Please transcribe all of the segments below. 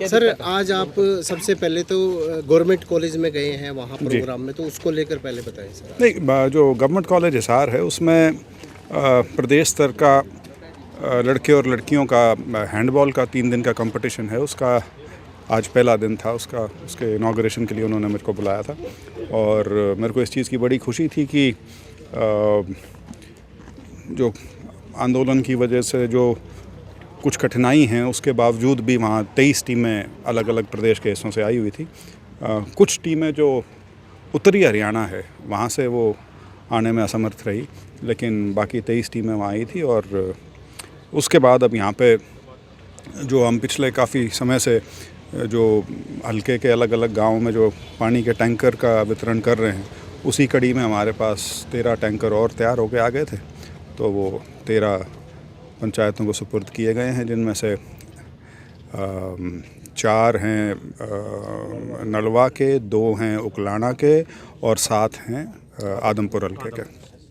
क्या सर दिक्कत है? आज आप सबसे पहले तो गवर्नमेंट कॉलेज में गए हैं वहाँ प्रोग्राम में, तो उसको लेकर पहले बताएं सर। नहीं, जो गवर्नमेंट कॉलेज हिसार है उसमें प्रदेश स्तर का लड़के और लड़कियों का हैंडबॉल का 3 दिन का कंपटीशन है। उसका आज पहला दिन था। उसके इनाग्रेशन के लिए उन्होंने मेरे को बुलाया था और मेरे को इस चीज़ की बड़ी खुशी थी कि जो आंदोलन की वजह से जो कुछ कठिनाई हैं उसके बावजूद भी वहाँ 23 टीमें अलग अलग प्रदेश के हिस्सों से आई हुई थी। कुछ टीमें जो उत्तरी हरियाणा है वहाँ से वो आने में असमर्थ रही, लेकिन बाकी 23 टीमें वहाँ आई थी। और उसके बाद अब यहाँ पे जो हम पिछले काफ़ी समय से जो हलके के अलग अलग गाँव में जो पानी के टैंकर का वितरण कर रहे हैं, उसी कड़ी में हमारे पास 13 टैंकर और तैयार होकर आ गए थे। तो वो 13 पंचायतों को सुपुर्द किए गए हैं, जिनमें से 4 हैं नलवा के, 2 हैं उकलाना के और 7 हैं आदमपुर हलके के।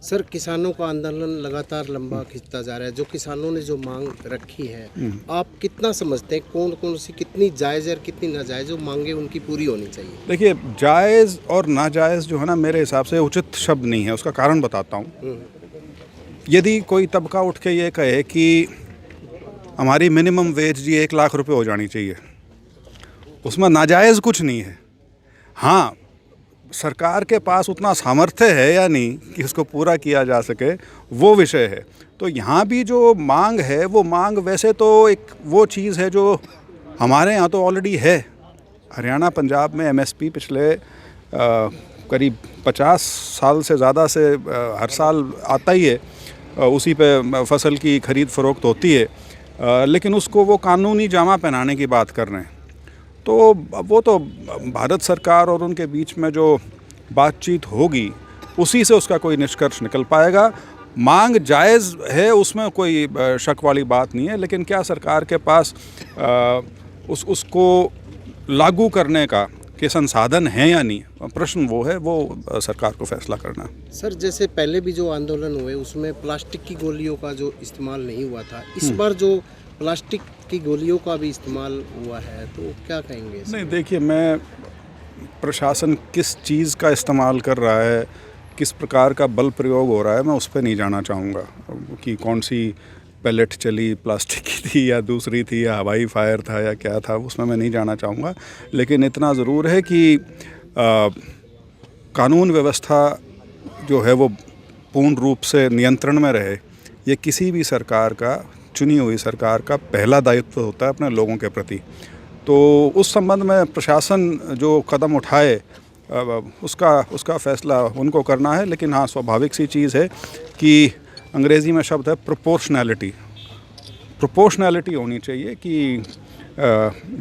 सर किसानों का आंदोलन लगातार लंबा खिंचता जा रहा है। जो किसानों ने जो मांग रखी है, आप कितना समझते हैं कौन कौन सी कितनी जायज़ और कितनी नाजायज़ जो मांगे उनकी पूरी होनी चाहिए? देखिए, जायज़ और नाजायज़ जो है ना, मेरे हिसाब से उचित शब्द नहीं है। उसका कारण बताता हूँ। यदि कोई तबका उठ के ये कहे कि हमारी मिनिमम वेज जी 1 लाख रुपए हो जानी चाहिए, उसमें नाजायज़ कुछ नहीं है। हाँ, सरकार के पास उतना सामर्थ्य है या नहीं कि उसको पूरा किया जा सके, वो विषय है। तो यहाँ भी जो मांग है, वो मांग वैसे तो एक वो चीज़ है जो हमारे यहाँ तो ऑलरेडी है। हरियाणा पंजाब में एमएसपी पिछले करीब 50 साल से ज़्यादा से हर साल आता ही है। उसी पे फसल की खरीद फरोख्त होती है, लेकिन उसको वो कानूनी जामा पहनाने की बात कर रहे हैं। तो वो तो भारत सरकार और उनके बीच में जो बातचीत होगी, उसी से उसका कोई निष्कर्ष निकल पाएगा। मांग जायज़ है, उसमें कोई शक वाली बात नहीं है, लेकिन क्या सरकार के पास उसको लागू करने के संसाधन हैं या नहीं, प्रश्न वो है। वो सरकार को फैसला करना है। सर जैसे पहले भी जो आंदोलन हुए उसमें प्लास्टिक की गोलियों का जो इस्तेमाल नहीं हुआ था, इस बार जो प्लास्टिक की गोलियों का भी इस्तेमाल हुआ है, तो क्या कहेंगे? नहीं, देखिए, मैं प्रशासन किस चीज़ का इस्तेमाल कर रहा है, किस प्रकार का बल प्रयोग हो रहा है, मैं उस पर नहीं जाना चाहूँगा कि कौन सी पैलेट चली प्लास्टिक की थी या दूसरी थी या हवाई फायर था या क्या था, उसमें मैं नहीं जाना चाहूँगा। लेकिन इतना ज़रूर है कि कानून व्यवस्था जो है वो पूर्ण रूप से नियंत्रण में रहे। ये किसी भी सरकार का, चुनी हुई सरकार का पहला दायित्व होता है अपने लोगों के प्रति। तो उस संबंध में प्रशासन जो कदम उठाए, उसका फैसला उनको करना है। लेकिन हाँ, स्वाभाविक सी चीज़ है कि अंग्रेज़ी में शब्द है प्रोपोर्शनैलिटी। प्रोपोर्शनैलिटी होनी चाहिए कि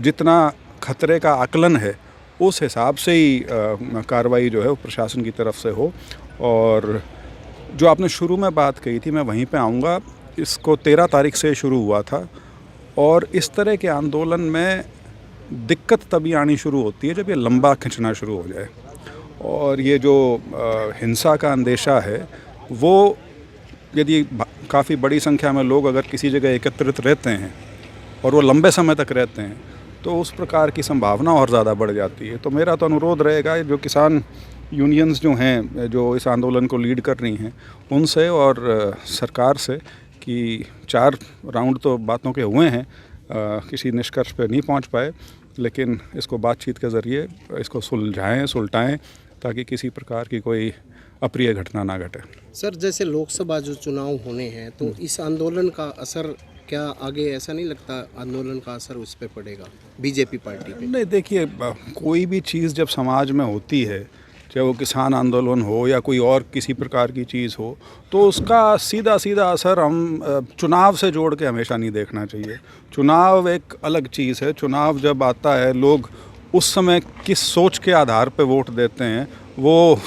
जितना खतरे का आकलन है, उस हिसाब से ही कार्रवाई जो है वो प्रशासन की तरफ से हो। और जो आपने शुरू में बात कही थी, मैं वहीं पे आऊँगा। इसको 13 तारीख से शुरू हुआ था और इस तरह के आंदोलन में दिक्कत तभी आनी शुरू होती है जब ये लंबा खिंचना शुरू हो जाए। और ये जो हिंसा का अंदेशा है, वो यदि काफ़ी बड़ी संख्या में लोग अगर किसी जगह एकत्रित रहते हैं और वो लंबे समय तक रहते हैं, तो उस प्रकार की संभावना और ज़्यादा बढ़ जाती है। तो मेरा तो अनुरोध रहेगा, जो किसान यूनियंस जो हैं, जो इस आंदोलन को लीड कर रही हैं, उनसे और सरकार से कि 4 राउंड तो बातों के हुए हैं, किसी निष्कर्ष पे नहीं पहुंच पाए, लेकिन इसको बातचीत के ज़रिए इसको सुलटाएं ताकि किसी प्रकार की कोई अप्रिय घटना ना घटे। सर जैसे लोकसभा जो चुनाव होने हैं, तो इस आंदोलन का असर क्या आगे, ऐसा नहीं लगता आंदोलन का असर उस पर पड़ेगा बीजेपी पार्टी पे? नहीं, देखिए, कोई भी चीज़ जब समाज में होती है, चाहे वो किसान आंदोलन हो या कोई और किसी प्रकार की चीज़ हो, तो उसका सीधा सीधा असर हम चुनाव से जोड़ के हमेशा नहीं देखना चाहिए। चुनाव एक अलग चीज़ है। चुनाव जब आता है, लोग उस समय किस सोच के आधार पे वोट देते हैं, वो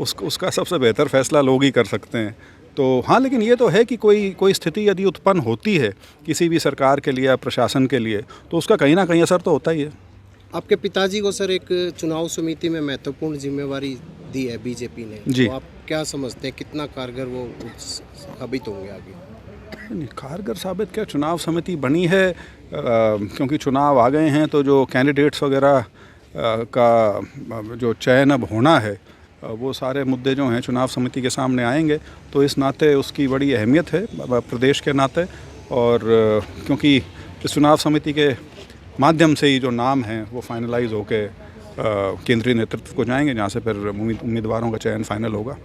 उसका सबसे बेहतर फैसला लोग ही कर सकते हैं। तो हाँ, लेकिन ये तो है कि कोई स्थिति यदि उत्पन्न होती है किसी भी सरकार के लिए या प्रशासन के लिए, तो उसका कहीं ना कहीं असर तो होता ही है। आपके पिताजी को सर एक चुनाव समिति में महत्वपूर्ण जिम्मेवारी दी है बीजेपी ने, जी। तो आप क्या समझते हैं कितना कारगर वो साबित होंगे आगे? नहीं, कारगर साबित क्या, चुनाव समिति बनी है क्योंकि चुनाव आ गए हैं तो जो कैंडिडेट्स वगैरह का जो चयन अब होना है वो सारे मुद्दे जो हैं चुनाव समिति के सामने आएंगे। तो इस नाते उसकी बड़ी अहमियत है प्रदेश के नाते, और क्योंकि इस चुनाव समिति के माध्यम से ही जो नाम हैं वो फाइनलाइज होके केंद्रीय नेतृत्व को जाएंगे, जहाँ से फिर उम्मीदवारों का चयन फाइनल होगा।